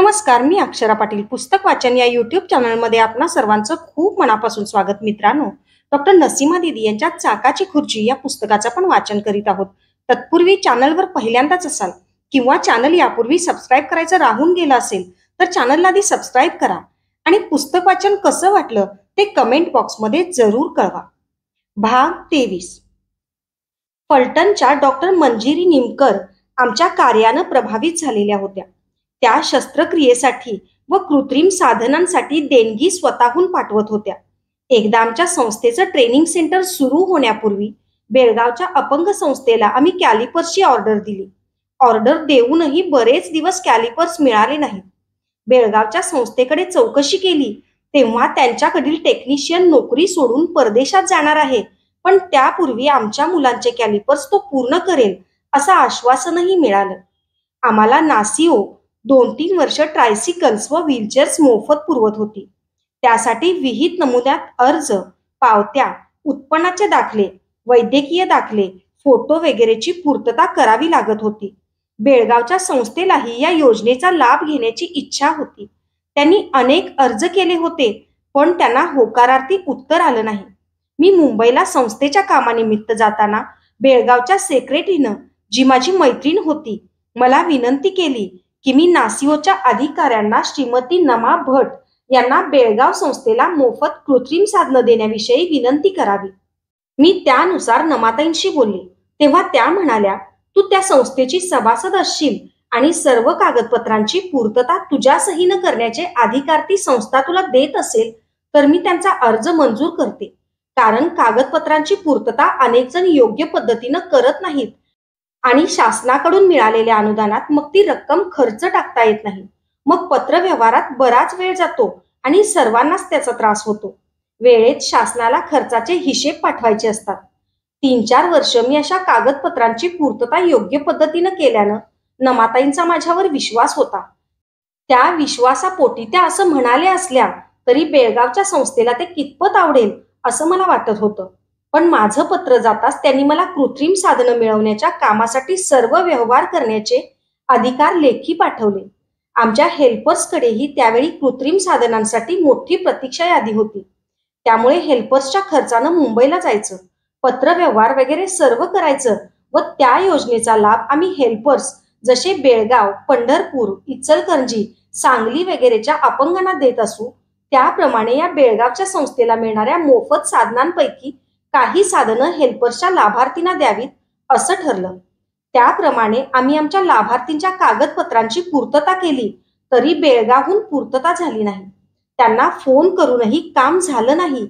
नमस्कार, मी अक्षरा पाटील. पुस्तक वाचन या यूट्यूब चॅनलमध्ये आपणा सर्वांचं खूप मनापासून स्वागत. मित्रांनो, डॉक्टर नसीमा दीदी यांच्या चाकाची खुर्ची या पुस्तकाचं पण वाचन करीत आहोत. तत्पूर्वी चॅनलवर पहिल्यांदाच असाल किंवा चॅनल यापूर्वी सबस्क्राईब करायचं राहून गेलं असेल तर चॅनलला आधी सबस्क्राईब करा आणि पुस्तक वाचन कसं वाटलं ते कमेंट बॉक्समध्ये जरूर कळवा. भाग 23. फलटणच्या डॉक्टर मंजिरी निमकर आमच्या कार्यानं प्रभावित झालेल्या होत्या. त्या शस्त्रक्रियेसाठी व कृत्रिम साधनांसाठी देणगी स्वतःहून पाठवत होत्या. एकदा आमच्या संस्थेचं ट्रेनिंग सेंटर सुरू होण्यापूर्वी बेळगावच्या अपंग संस्थेला आम्ही कॅलिपर्सची ऑर्डर दिली. ऑर्डर देऊनही बरेच दिवस कॅलिपर्स मिळाले नाहीत. बेळगावच्या संस्थेकडे चौकशी केली तेव्हा त्यांच्याकडील टेक्निशियन नोकरी सोडून परदेशात जाणार आहे, पण त्यापूर्वी आमच्या मुलांचे कॅलिपर्स तो पूर्ण करेल असं आश्वासनही मिळालं. आम्हाला नासीओ 2-3 वर्ष ट्रायसिकल्स व व्हीलचेअर्स मोफत पुरवत होती. त्यासाठी विहित नमुन्यात अर्ज, पावत्या, उत्पन्नाचे दाखले, वैद्यकीय दाखले, फोटो वगैरेची पूर्तता करावी लागत होती. बेळगावच्या संस्थेलाही या योजनेचा लाभ घेण्याची इच्छा होती. त्यांनी अनेक अर्ज केले होते, पण त्यांना होकारार्थी उत्तर आलं नाही. मी मुंबईला संस्थेच्या कामानिमित्त जाताना बेळगावच्या सेक्रेटरीनं, जी माझी मैत्रीण होती, मला विनंती केली की मी नासीओच्या अधिकाऱ्यांना श्रीमती नमा भट यांना बेळगाव संस्थेला मोफत कृत्रिम साधनं देण्याविषयी विनंती करावी. मी त्यानुसार नमाताईंशी बोलले तेव्हा त्या म्हणाल्या, तू त्या संस्थेची सभासद असशील आणि सर्व कागदपत्रांची पूर्तता तुझ्या सहीनं करण्याचे अधिकार ती संस्था तुला देत असेल तर मी त्यांचा अर्ज मंजूर करते, कारण कागदपत्रांची पूर्तता अनेक जण योग्य पद्धतीनं करत नाहीत आणि शासनाकडून मिळालेल्या अनुदानात मग ती रक्कम खर्च टाकता येत नाही. मग पत्रव्यवहारात बराच वेळ जातो आणि सर्वांनाच त्याचा त्रास होतो. वेळेत शासनाला खर्चाचे हिशेब पाठवायचे असतात. 3-4 वर्ष मी अशा कागदपत्रांची पूर्तता योग्य पद्धतीनं केल्यानं नमाताईंचा माझ्यावर विश्वास होता. त्या विश्वासापोटी त्या असं म्हणाले असल्या तरी बेळगावच्या संस्थेला ते कितपत आवडेल असं मला वाटत होतं. पण माझं पत्र जाताच त्यांनी मला कृत्रिम साधनं मिळवण्याच्या कामासाठी सर्व व्यवहार करण्याचे अधिकार लेखी पाठवले. आमच्या हेल्पर्सकडेही त्यावेळी कृत्रिम साधनांसाठी मोठी प्रतीक्षा यादी होती. त्यामुळे हेल्पर्सच्या खर्चानं मुंबईला जायचं, पत्रव्यवहार वगैरे सर्व करायचं व त्या योजनेचा लाभ आम्ही हेल्पर्स जसे बेळगाव, पंढरपूर, इचलकरंजी, सांगली वगैरेच्या अपंगांना देत असू त्याप्रमाणे या बेळगावच्या संस्थेला मिळणाऱ्या मोफत साधनांपैकी काही साधनं हेल्पर्सच्या लाभार्थींना द्यावीत असं ठरलं. त्याप्रमाणे आम्ही आमच्या लाभार्थींच्या कागदपत्रांची पूर्तता केली तरी बेळगावहून पूर्तता झाली नाही. त्यांना फोन करूनही काम झालं नाही.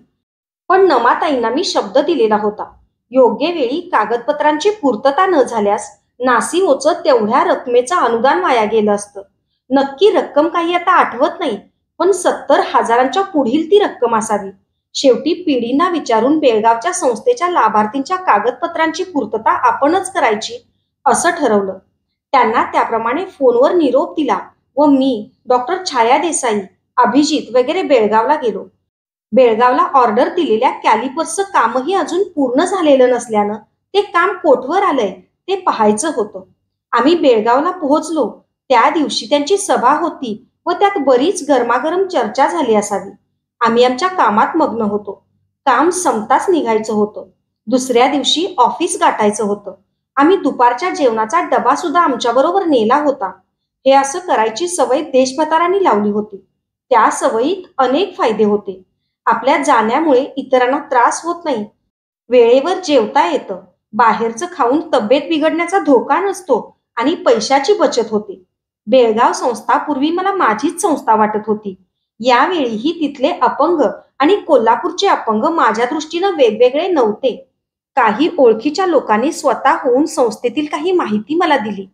पण नमाताईंना मी शब्द दिलेला होता, योग्य वेळी कागदपत्रांची पूर्तता न झाल्यास नासीओचं तेवढ्या रकमेचं अनुदान वाया गेलं असतं. नक्की रक्कम काही आता आठवत नाही, पण 70,000च्या पुढील ती रक्कम असावी. शेवटी पिढींना विचारून बेळगावच्या संस्थेच्या लाभार्थींच्या कागदपत्रांची पूर्तता आपणच करायची असं ठरवलं. त्यांना त्याप्रमाणे फोनवर निरोप दिला व मी, डॉक्टर छाया देसाई, अभिजित वगैरे बेळगावला गेलो. बेळगावला ऑर्डर दिलेल्या कॅलिपर्सचं कामही अजून पूर्ण झालेलं नसल्यानं ते काम कोठवर आलंय ते पाहायचं होतं. आम्ही बेळगावला पोहोचलो त्या दिवशी त्यांची सभा होती व त्यात बरीच गरमागरम चर्चा झाली असावी. आम्ही आमच्या कामात मग्न होतो. काम संपताच निघायचं होतं. दुसऱ्या दिवशी ऑफिस गाठायचं होतं. आम्ही दुपारच्या जेवणाचा डबा सुद्धा आमच्याबरोबर नेला होता. हे असं करायची सवय देशभतारांनी लावली होती. त्या सवयीत अनेक फायदे होते. आपल्या जाण्यामुळे इतरांना त्रास होत नाही, वेळेवर जेवता येतं, बाहेरचं खाऊन तब्येत बिघडण्याचा धोका नसतो आणि पैशाची बचत होते. बेळगाव संस्था पूर्वी मला माझीच संस्था वाटत होती. यावेळीही तिथले अपंग आणि कोल्हापूरचे अपंग माझ्या दृष्टीनं वेगवेगळे नव्हते. काही ओळखीच्या लोकांनी स्वतः होऊन संस्थेतील काही माहिती मला दिली.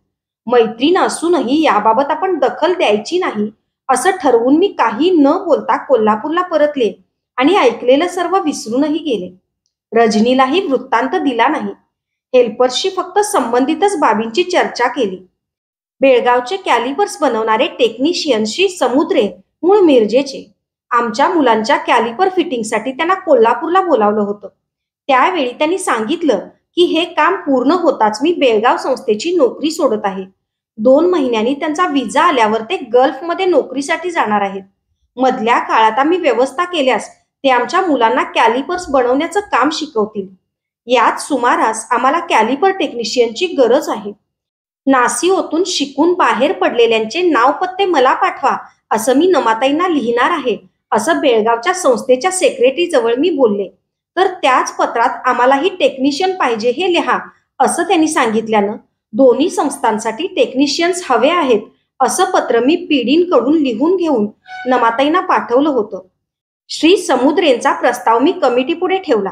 मैत्रीण असूनही याबाबत आपण दखल द्यायची नाही असं ठरवून मी काही न बोलता कोल्हापूरला परतले आणि ऐकलेलं सर्व विसरूनही गेले. रजनीलाही वृत्तांत दिला नाही. हेल्पर्सशी फक्त संबंधितच बाबींची चर्चा केली. बेळगावचे कॅलिपर्स बनवणारे टेक्निशियन श्री समुद्रे मूळ मिरजेचे. आमच्या मुलांच्या कॅलिपर फिटिंगसाठी त्यांना कोल्हापूरला बोलावलं होतं. त्यावेळी त्यांनी सांगितलं की हे काम पूर्ण होताच मी बेळगाव संस्थेची नोकरी सोडत आहे. 2 महिन्यांनी त्यांचा विजा आल्यावर ते गल्फमध्ये नोकरीसाठी जाणार आहेत. मधल्या काळात आम्ही व्यवस्था केल्यास ते आमच्या मुलांना कॅलिपर्स बनवण्याचं काम शिकवतील. याच सुमारास आम्हाला कॅलिपर टेक्निशियनची गरज आहे. नासीओतून शिकून बाहेर पडलेल्यांचे नाव पत्ते मला पाठवा, असं मी नमाताईंना लिहिणार आहे, असं बेळगावच्या संस्थेच्या सेक्रेटरी जवळ मी बोलले. तर त्याच पत्रात आम्हालाही टेक्निशियन पाहिजे हे लिहा, असं त्यांनी सांगितल्यानं दोन्ही संस्थांसाठी टेक्निशियन्स हवे आहेत असं पत्र मी पीडींकडून लिहून घेऊन नमाताईंना पाठवलं होतं. श्री समुद्रेंचा प्रस्ताव मी कमिटीपुढे ठेवला.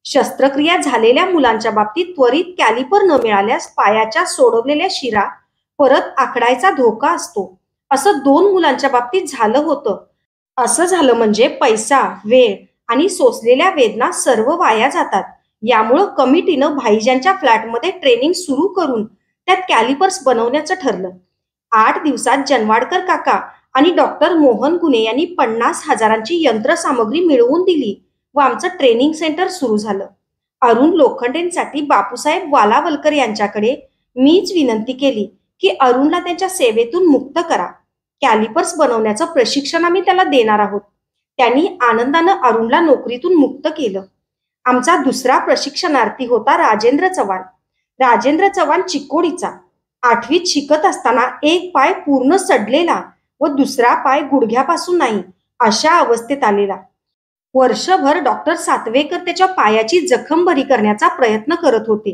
शस्त्रक्रिया झालेल्या मुलांच्या बाबतीत त्वरित कॅलिपर न मिळाल्यास पायाच्या सोडवलेल्या शिरा परत आखडायचा धोका असतो. असं 2 मुलांच्या बाबतीत झालं होतं. असं झालं म्हणजे पैसा, वेळ आणि सोसलेल्या वेदना सर्व वाया जातात. यामुळं कमिटीनं भाईजांच्या फ्लॅटमध्ये ट्रेनिंग सुरू करून त्यात कॅलिपर्स बनवण्याचं ठरलं. 8 दिवसात जनवाडकर काका आणि डॉक्टर मोहन गुने यांनी 50,000ची यंत्रसामग्री मिळवून दिली व आमचं ट्रेनिंग सेंटर सुरू झालं. अरुण लोखंडेंसाठी बापूसाहेब वालावलकर यांच्याकडे मीच विनंती केली की अरुणला त्यांच्या सेवेतून मुक्त करा. कॅलिपर्स बनवण्याचं प्रशिक्षण आम्ही त्याला देणार आहोत. त्यांनी आनंदानं अरुणला नोकरीतून मुक्त केलं. आमचा दुसरा प्रशिक्षणार्थी होता राजेंद्र चव्हाण. राजेंद्र चव्हाण चिकोडीचा. 8वीत शिकत असताना एक पाय पूर्ण सडलेला व दुसरा पाय गुडघ्यापासून नाही अशा अवस्थेत आलेला. वर्षभर डॉक्टर सातवेकर त्याच्या पायाची जखम बरी करण्याचा प्रयत्न करत होते.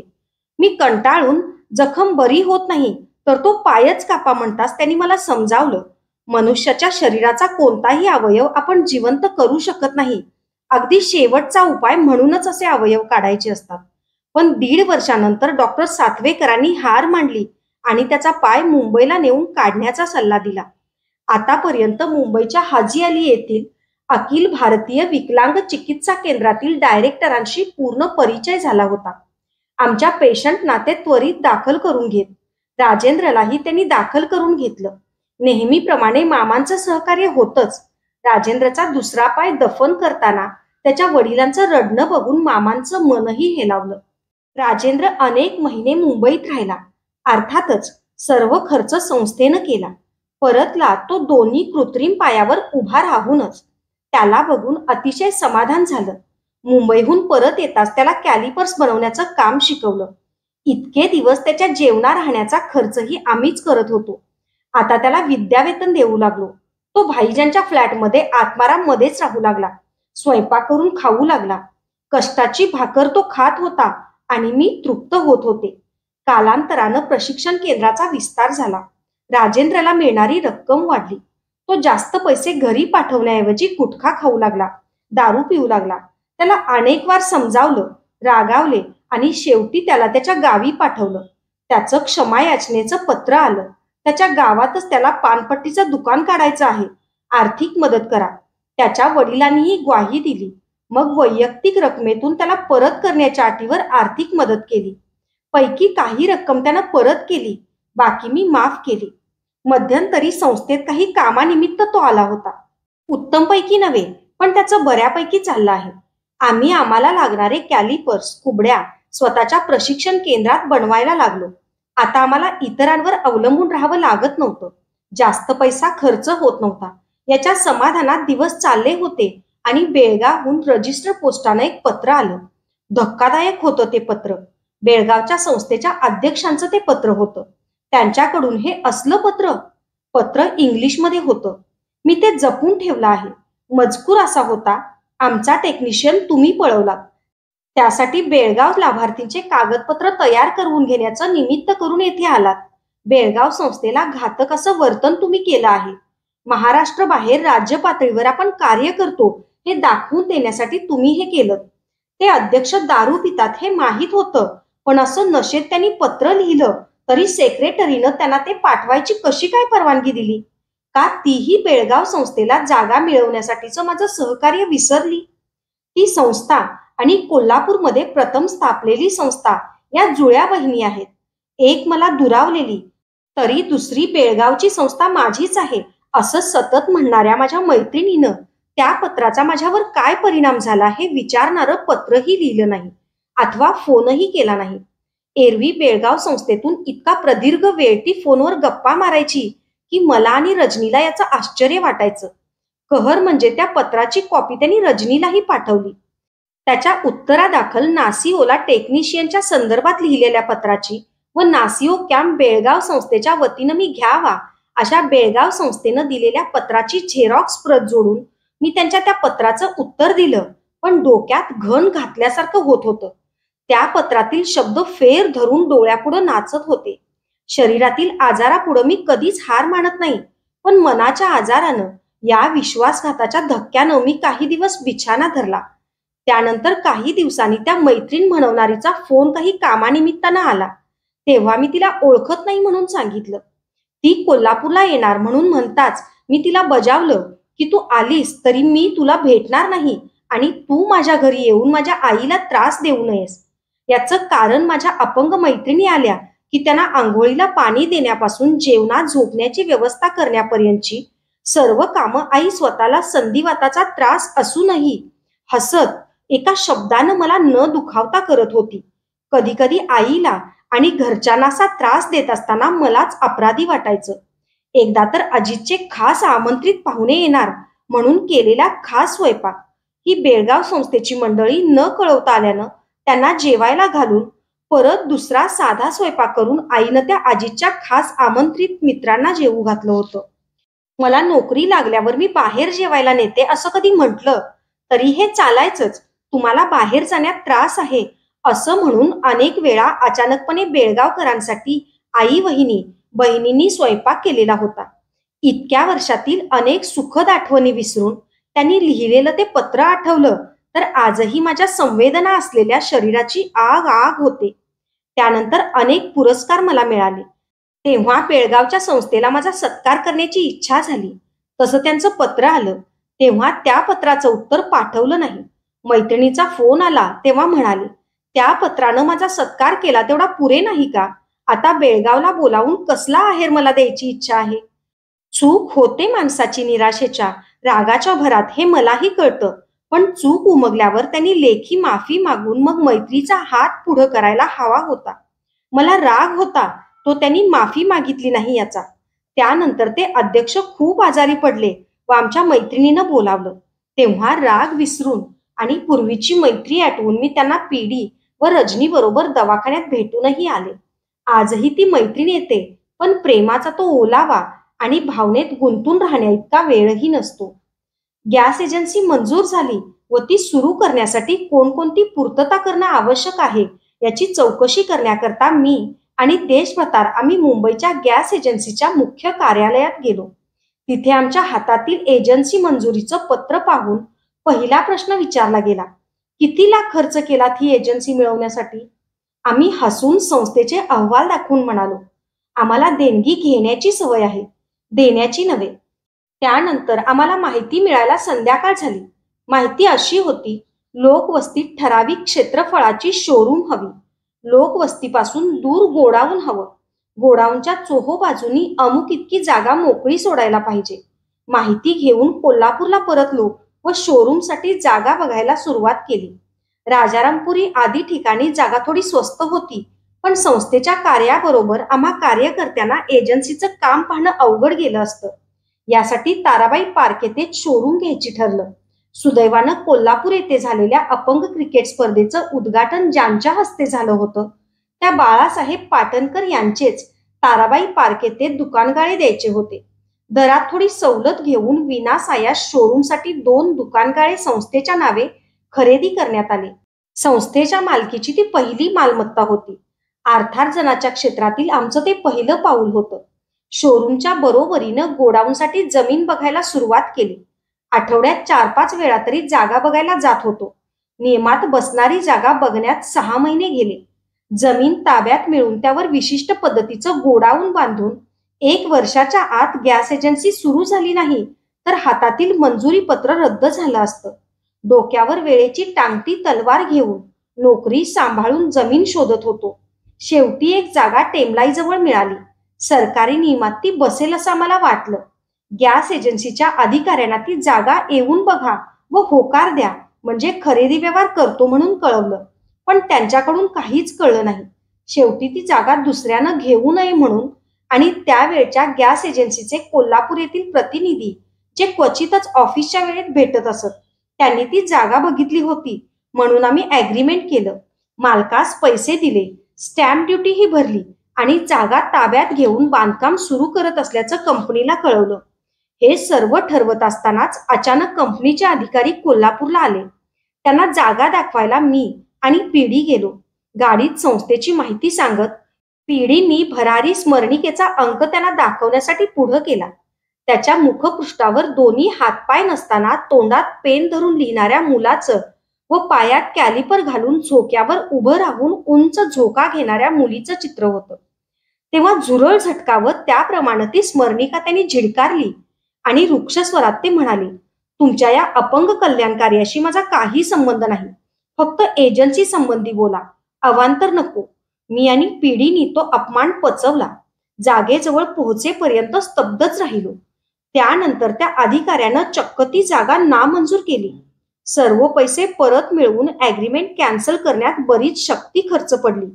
मी कंटाळून जखम बरी होत नाही तर तो पायच कापा म्हणताच त्यांनी मला समजावलं, मनुष्याच्या शरीराचा कोणताही अवयव आपण जिवंत करू शकत नाही. अगदी शेवटचा उपाय म्हणूनच असे अवयव काढायचे असतात. पण 1.5 वर्षानंतर डॉक्टर सातवेकरांनी हार मांडली आणि त्याचा पाय मुंबईला नेऊन काढण्याचा सल्ला दिला. आतापर्यंत मुंबईच्या हाजी अली येथील अखिल भारतीय विकलांग चिकित्सा केंद्रातील डायरेक्टरांशी पूर्ण परिचय झाला होता. आमच्या पेशंटना ते त्वरित दाखल करून घेत. राजेंद्रलाही त्यांनी दाखल करून घेतलं. नेहमीप्रमाणे मामांचं सहकार्य होतंच. राजेंद्रचा दुसरा पाय दफन करताना त्याच्या वडिलांचं रडणं बघून मामांचं मनही हेलावलं. राजेंद्र अनेक महिने मुंबईत राहिला. अर्थातच सर्व खर्च संस्थेनं केला. परतला तो दोन्ही कृत्रिम पायावर उभा राहूनच. त्याला बघून अतिशय समाधान झालं. मुंबईहून परत येताच त्याला कॅलिपर्स बनवण्याचं काम शिकवलं. इतके दिवस त्याच्या जेवणा राहण्याचा खर्चही आम्हीच करत होतो. आता त्याला विद्यावेतन देऊ लागलो. तो भाईजांच्या फ्लॅटमध्ये आत्माराममध्येच राहू लागला. स्वयंपाक करून खाऊ लागला. कष्टाची भाकर तो खात होता आणि मी तृप्त होत होते. कालांतरानं प्रशिक्षण केंद्राचा विस्तार झाला. राजेंद्रला मिळणारी रक्कम वाढली. तो जास्त पैसे घरी पाठवण्याऐवजी गुटखा खाऊ लागला, दारू पिऊ लागला. त्याला अनेक वार समजावलं, रागावले आणि शेवटी त्याला त्याच्या गावी पाठवलं. त्याचं क्षमा याचनेचं पत्र आलं. त्याच्या गावातच त्याला पानपट्टीचं दुकान काढायचं आहे, आर्थिक मदत करा. त्याच्या वडिलांनीही ग्वाही दिली. मग वैयक्तिक रकमेतून त्याला परत करण्याच्या अटीवर आर्थिक मदत केली. पैकी काही रक्कम त्यानं परत केली, बाकी मी माफ केली. मध्यंतरी संस्थेत काही कामानिमित्त तो आला होता. उत्तमपैकी नव्हे, पण त्याचं बऱ्यापैकी चाललं आहे. आम्ही आम्हाला लागणारे कॅलिपर्स, कुबड्या स्वतःच्या प्रशिक्षण केंद्रात बनवायला लागलो. आता आम्हाला इतरांवर अवलंबून राहावं लागत नव्हतं. जास्त पैसा खर्च होत नव्हता. याच्या समाधानात दिवस चालले होते आणि बेळगावहून रजिस्टर पोस्टानं एक पत्र आलं. धक्कादायक होतं ते पत्र. बेळगावच्या संस्थेच्या अध्यक्षांचं ते पत्र होतं. त्यांच्याकडून हे असलं पत्र इंग्लिशमध्ये होतं. मी ते जपून ठेवलं आहे. मजकूर असा होता, आमचा टेक्निशियन तुम्ही पळवलात. त्यासाठी बेळगाव लाभार्थींचे कागदपत्र तयार करून घेण्याचं निमित्त करून येथे आलात. बेळगाव संस्थेला घातक असं वर्तन तुम्ही केलं आहे. महाराष्ट्र बाहेर राज्य पातळीवर आपण कार्य करतो हे दाखवून देण्यासाठी तुम्ही हे केलं. ते अध्यक्ष दारू पितात हे माहीत होतं, पण असं नशेत त्यांनी पत्र लिहिलं तरी सेक्रेटरीनं त्यांना ते पाठवायची कशी काय परवानगी दिली? का तीही बेळगाव संस्थेला जागा मिळवण्यासाठीचं माझं सहकार्य विसरली? ती संस्था आणि कोल्हापूरमध्ये प्रथम स्थापलेली संस्था या जुळ्या बहिणी आहेत. एक मला दुरावलेली तरी दुसरी बेळगावची संस्था माझीच आहे असं सतत म्हणणाऱ्या माझ्या मैत्रिणीनं त्या पत्राचा माझ्यावर काय परिणाम झाला हे विचारणारं पत्रही लिहिलं नाही अथवा फोनही केला नाही. एरवी बेळगाव संस्थेतून इतका प्रदीर्घ वेळ ती फोनवर गप्पा मारायची की मला आणि रजनीला याचं आश्चर्य वाटायचं. कहर म्हणजे त्या पत्राची कॉपी त्यांनी रजनीलाही पाठवली. त्याच्या उत्तरादाखल नासीओला टेक्निशियनच्या संदर्भात लिहिलेल्या पत्राची व नासीओ कॅम्प बेळगाव संस्थेच्या वतीनं मी घ्यावा अशा बेळगाव संस्थेनं दिलेल्या पत्राची झेरॉक्स प्रत जोडून मी त्यांच्या त्या पत्राचं उत्तर दिलं. पण डोक्यात घन घातल्यासारखं होत होतं. त्या पत्रातील शब्द फेर धरून डोळ्यापुढं नाचत होते. शरीरातील आजारापुढं मी कधीच हार मानत नाही, पण मनाच्या आजारानं, या विश्वासघाताच्या धक्क्यानं मी काही दिवस बिछाना धरला. त्यानंतर काही दिवसांनी त्या मैत्रीण म्हणवणारीचा फोन काही कामानिमित्तानं आला. तेव्हा मी तिला ओळखत नाही म्हणून सांगितलं. ती कोल्हापूरला येणार म्हणून म्हणताच मी तिला बजावलं की तू आलीस तरी मी तुला भेटणार नाही आणि तू माझ्या घरी येऊन माझ्या आईला त्रास देऊ नयेस. याचं कारण माझ्या अपंग मैत्रिणी आल्या की त्यांना आंघोळीला पाणी देण्यापासून जेवणात झोपण्याची व्यवस्था करण्यापर्यंतची सर्व कामं आई स्वतःला संधिवाताचा त्रास असूनही हसत एका शब्दानं मला न दुखावता करत होती. कधी कधी आईला आणि घरच्यांना त्रास देत असताना मलाच अपराधी वाटायचं. एकदा तर अजितचे खास आमंत्रित पाहुणे येणार म्हणून केलेला खास स्वयंपाक ही बेळगाव संस्थेची मंडळी न कळवता आल्यानं त्यांना जेवायला घालून परत दुसरा साधा स्वयंपाक करून आईनं त्या अजितच्या खास आमंत्रित मित्रांना जेवू घातलं होतं. मला नोकरी लागल्यावर मी बाहेर जेवायला नेते असं कधी म्हटलं तरी हे चालायचंच. तुम्हाला बाहेर जाण्यात त्रास आहे असं म्हणून अनेक वेळा अचानकपणे बेळगावकरांसाठी आई बहिणींनी स्वयंपाक केलेला होता. इतक्या वर्षातील अनेक सुखद आठवणी विसरून त्यांनी लिहिलेलं ते पत्र आठवलं तर आजही माझ्या संवेदना असलेल्या शरीराची आग आग होते. त्यानंतर अनेक पुरस्कार मला मिळाले. तेव्हा बेळगावच्या संस्थेला माझा सत्कार करण्याची इच्छा झाली. तसं त्यांचं पत्र आलं तेव्हा त्या पत्राचं उत्तर पाठवलं नाही. मैत्रिणीचा फोन आला तेव्हा म्हणाले, त्या पत्रानं माझा सत्कार केला तेवढा पुरे नाही का? आता बेळगावला बोलावून कसला आहेर मला द्यायची इच्छा आहे? चूक होते माणसाची निराशेच्या रागाच्या भरात हे मलाही कळतं. पण चूक उमगल्यावर त्यांनी लेखी माफी मागून मग मैत्रीचा हात पुढं करायला हवा होता. मला राग होता तो त्यांनी माफी मागितली नाही याचा. त्यानंतर ते अध्यक्ष खूप आजारी पडले व आमच्या मैत्रिणीनं बोलावलं. तेव्हा राग विसरून आणि पूर्वीची मैत्री आठवून मी त्यांना पीडी व रजनी बरोबर दवाखान्यात भेटूनही आले. आजही ती मैत्रीण येते पण प्रेमाचा तो ओलावा आणि भावनेत गुंतून राहण्या इतका वेळही नसतो. गॅस एजन्सी मंजूर झाली व ती सुरू करण्यासाठी कोणकोणती पूर्तता करणं आवश्यक आहे याची चौकशी करण्याकरता मी आणि देशभर आम्ही मुंबईच्या गॅस एजन्सीच्या मुख्य कार्यालयात गेलो. तिथे आमच्या हातातील एजन्सी मंजुरीचं पत्र पाहून पहिला प्रश्न विचारला गेला, किती लाख खर्च केलात ही एजन्सी मिळवण्यासाठी? आम्ही हसून संस्थेचे अहवाल दाखवून म्हणालो, आम्हाला देणगी घेण्याची सवय आहे, देण्याची नव्हे. त्यानंतर आम्हाला माहिती मिळायला संध्याकाळ झाली. माहिती अशी होती, लोकवस्तीत ठराविक क्षेत्रफळाची शोरूम हवी. लोकवस्तीपासून दूर गोडाऊन हवं. गोडाऊनच्या चोहोबाजूंनी अमुक इतकी जागा मोकळी सोडायला पाहिजे. माहिती घेऊन कोल्हापूरला परतलो व शोरूमसाठी जागा बघायला सुरुवात केली. राजारामपुरी आदी ठिकाणी जागा थोडी स्वस्त होती, पण संस्थेच्या कार्याबरोबर आम्हा कार्यकर्त्यांना एजन्सीचं काम पाहणं अवघड गेलं असतं. यासाठी ताराबाई पार्क येथे शोरूम घ्यायची ठरलं. सुदैवानं कोल्हापूर येथे झालेल्या अपंग क्रिकेट स्पर्धेचं उद्घाटन ज्यांच्या हस्ते झालं होतं त्या बाळासाहेब पाटणकर यांचेच ताराबाई पार्क येथे दुकानगाळे द्यायचे होते. दरात थोडी सवलत घेऊन विनासायास शोरूमसाठी 2 दुकानगाळे संस्थेच्या नावे खरेदी करण्यात आले. संस्थेच्या मालकीची ती पहिली मालमत्ता होती. अर्थार्जनाच्या क्षेत्रातील आमचं ते पहिलं पाऊल होतं. शोरूमच्या बरोबरीनं गोडाऊनसाठी जमीन बघायला सुरुवात केली. आठवड्यात 4-5 वेळा तरी जागा बघायला जात होतो. नियमात बसणारी जागा बघण्यात 6 महिने गेले. जमीन ताब्यात मिळून त्यावर विशिष्ट पद्धतीचं गोडाऊन बांधून 1 वर्षाच्या आत गॅस एजन्सी सुरू झाली नाही तर हातातील मंजुरी पत्र रद्द झालं असतं. डोक्यावर वेळेची टांगती तलवार घेऊन नोकरी सांभाळून जमीन शोधत होतो. शेवटी एक जागा टेमलाईजवळ मिळाली. सरकारी नियमात ती बसेल असं मला वाटलं. गॅस एजन्सीच्या अधिकाऱ्यांना ती जागा येऊन बघा व होकार द्या म्हणजे खरेदी व्यवहार करतो म्हणून कळवलं, पण त्यांच्याकडून काहीच कळलं नाही. शेवटी ती जागा दुसऱ्यानं घेऊ नये म्हणून आणि त्यावेळच्या गॅस एजन्सीचे कोल्हापूर येथील प्रतिनिधी जे क्वचितच ऑफिसच्या वेळेत भेटत असत, त्यांनी ती जागा बघितली होती म्हणून आम्ही ॲग्रीमेंट केलं. मालकास पैसे दिले, स्टॅम्प ड्युटीही भरली आणि जागा ताब्यात घेऊन बांधकाम सुरू करत असल्याचं कंपनीला कळवलं. हे सर्व ठरवत असतानाच अचानक कंपनीचे अधिकारी कोल्हापूरला आले. त्यांना जागा दाखवायला मी आणि पीडी गेलो. गाडीत संस्थेची माहिती सांगत पीडीनी भरारी स्मरणिकेचा अंक त्यांना दाखवण्यासाठी पुढं केला. त्याच्या मुखपृष्ठावर दोन्ही हातपाय नसताना तोंडात पेन धरून लिहिणाऱ्या मुलाचं व पायात कॅलिपर घालून झोक्यावर उभं राहून उंच झोका घेणाऱ्या मुलीचं चित्र होतं. तेव्हा झुरळ झटकावत त्याप्रमाणे ती स्मरणिका त्यांनी झिडकारली आणि रुक्ष स्वरात ते म्हणाले, तुमच्या या अपंग कल्याण कार्याशी माझा काही संबंध नाही. फक्त एजन्सी संबंधी बोला, अवांतर नको. मी आणि पीडीनी तो अपमान पचवला. जागेजवळ पोहोचेपर्यंत स्तब्धच राहिलो. त्यानंतर त्या अधिकाऱ्यानं चक्क ती जागा नामंजूर केली. सर्व पैसे परत मिळवून ॲग्रीमेंट कॅन्सल करण्यात बरीच शक्ती खर्च पडली.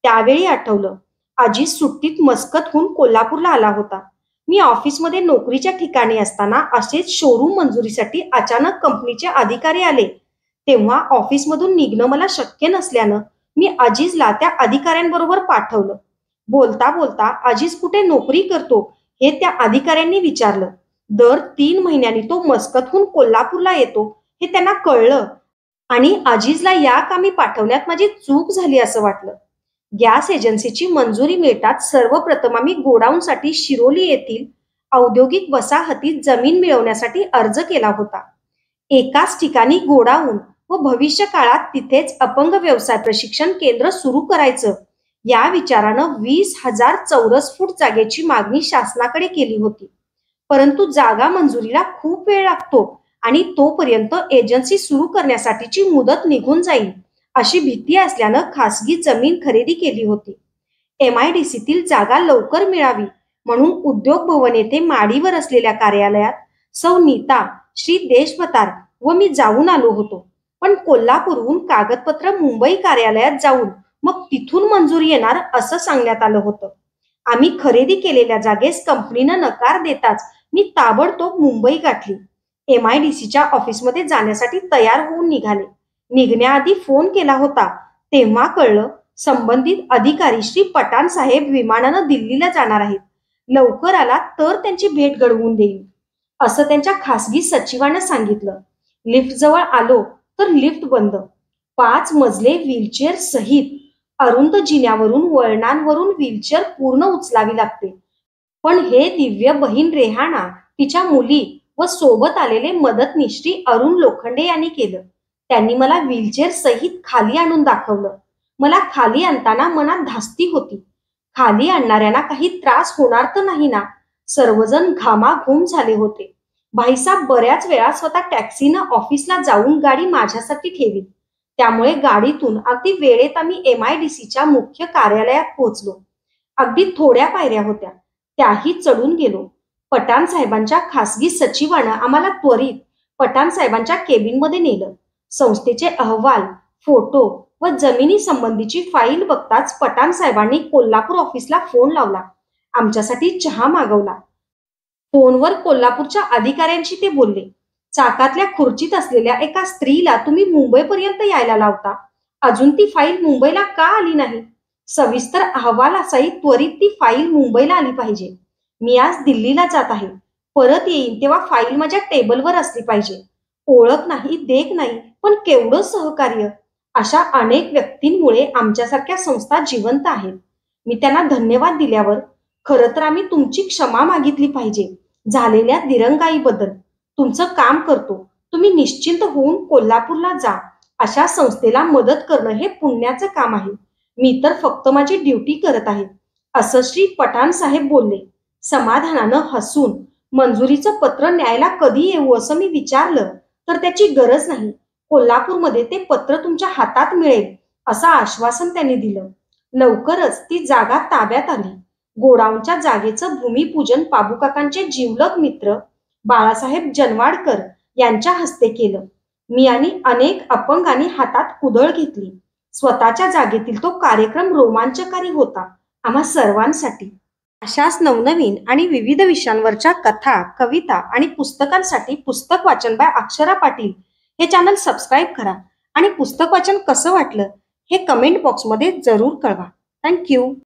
त्यावेळी आठवलं, अजित सुट्टीत मस्कतहून कोल्हापूरला आला होता. मी ऑफिसमध्ये नोकरीच्या ठिकाणी असताना असेच शोरूम मंजुरीसाठी अचानक कंपनीचे अधिकारी आले. तेव्हा ऑफिसमधून निघणं मला शक्य नसल्यानं मी अजीजला त्या अधिकाऱ्यांबरोबर पाठवलं. बोलता बोलता अजीज कुठे नोकरी करतो हे त्या अधिकाऱ्यांनी विचारलं. दर 3 महिन्यांनी तो मस्कतहून कोल्हापूरला येतो हे त्यांना कळलं आणि अजीजला या कामी पाठवण्यात माझी चूक झाली असं वाटलं. गॅस एजन्सीची मंजुरी मिळताच सर्वप्रथम आम्ही गोडाऊनसाठी शिरोली येथील औद्योगिक वसाहतीत जमीन मिळवण्यासाठी अर्ज केला होता. एकाच ठिकाणी गोडाऊन व भविष्य काळात तिथेच अपंग व्यवसाय प्रशिक्षण केंद्र सुरू करायचं या विचारानं 20,000 चौरस फूट जागेची मागणी शासनाकडे केली होती. परंतु जागा मंजुरीला खूप वेळ लागतो आणि तोपर्यंत एजन्सी सुरू करण्यासाठीची मुदत निघून जाईल अशी भीती असल्यानं खासगी जमीन खरेदी केली होती. MIDCतील जागा लवकर मिळावी म्हणून उद्योग भवन येथे माडीवर असलेल्या कार्यालयात सौ नीता, श्री देशभतार व मी जाऊन आलो होतो. पण कोल्हापूरहून कागदपत्र मुंबई कार्यालयात जाऊन मग तिथून मंजुरी येणार असं सांगण्यात आलं होतं. आम्ही खरेदी केलेल्या जागेस कंपनीनं नकार देताच मी ताबडतोब मुंबई गाठली. MIDCच्या ऑफिसमध्ये जाण्यासाठी तयार होऊन निघाले. निघण्याआधी फोन केला होता तेव्हा कळलं संबंधित अधिकारी श्री पठाण साहेब विमानानं दिल्लीला जाणार आहेत. लवकर आला तर त्यांची भेट घडवून देईल असं त्यांच्या खासगी सचिवानं सांगितलं. लिफ्ट जवळ आलो तर लिफ्ट बंद. 5 मजले व्हीलचेअर सहित अरुंद जिन्यावरून वळणांवरून व्हीलचेअर पूर्ण उचलावी लागते. पण हे दिव्य बहीण रेहाना, तिच्या मुली व सोबत आलेले मदतनीस श्री अरुण लोखंडे यांनी केलं. त्यांनी मला व्हीलचेअर सहित खाली आणून दाखवलं. मला खाली आणताना मनात धास्ती होती. खाली आणणाऱ्यांना काही त्रास होणार तर नाही ना? सर्वजण घामाघूम झाले होते. भाईसाहेब बऱ्याच वेळा स्वतः टॅक्सीनं ऑफिसला जाऊन गाडी माझ्यासाठी ठेवीत. त्यामुळे गाडीतून अगदी वेळेत आम्ही MIDCच्या मुख्य कार्यालयात पोहोचलो. अगदी थोड्या पायऱ्या होत्या, त्याही चढून गेलो. पठाण साहेबांच्या खासगी सचिवानं आम्हाला त्वरित पठाण साहेबांच्या केबिनमध्ये नेलं. संस्थेचे अहवाल, फोटो व जमिनी संबंधीची फाईल बघताच पठाण साहेबांनी कोल्हापूर ऑफिसला फोन लावला. आमच्यासाठी चहा मागवला. फोनवर कोल्हापूरच्या अधिकाऱ्यांशी ते बोलले. चाकातल्या खुर्चीत असलेल्या एका स्त्रीला तुम्ही मुंबईपर्यंत यायला लावता, अजून ती फाईल मुंबईला का आली नाही? सविस्तर अहवालासहित त्वरित ती फाईल मुंबईला आली पाहिजे. मी आज दिल्लीला जात आहे. परत येईन तेव्हा फाईल माझ्या टेबलवर असली पाहिजे. ओळख नाही, देख नाही, पण केवढं सहकार्य. अशा अनेक व्यक्तींमुळे आमच्यासारख्या संस्था जिवंत आहेत. मी त्यांना धन्यवाद दिल्यावर खरं तर आम्ही तुमची क्षमा मागितली पाहिजे झालेल्या दिरंगाईबद्दल. तुमचं काम करतो, तुम्ही निश्चिंत होऊन कोल्हापूरला जा. अशा संस्थेला मदत करणं हे पुण्याचं काम आहे. मी तर फक्त माझी ड्युटी करत आहे असं श्री पठाण साहेब बोलले. समाधानानं हसून मंजुरीचं पत्र न्यायला कधी येऊ असं मी विचारलं तर त्याची गरज नाही, कोल्हापूरमध्ये ते पत्र तुमच्या हातात मिळेल असं आश्वासन त्यांनी दिलं. लवकरच ती जागा ताब्यात आली. गोडाऊनच्या जागेचं भूमिपूजन पाबूकाकांचे जिवलग मित्र बाळासाहेब जनवाडकर यांच्या हस्ते केलं. मी आणि अनेक अपंगांनी हातात कुदळ घेतली. स्वतःच्या जागेतील तो कार्यक्रम रोमांचकारी होता आम्हा सर्वांसाठी. अशाच नवनवीन आणि विविध विषयांवरच्या कथा, कविता आणि पुस्तकांसाठी पुस्तक वाचन बाय अक्षरा पाटील हे चॅनल सबस्क्राईब करा आणि पुस्तक वाचन कसं वाटलं हे कमेंट बॉक्समध्ये जरूर कळवा. थँक्यू.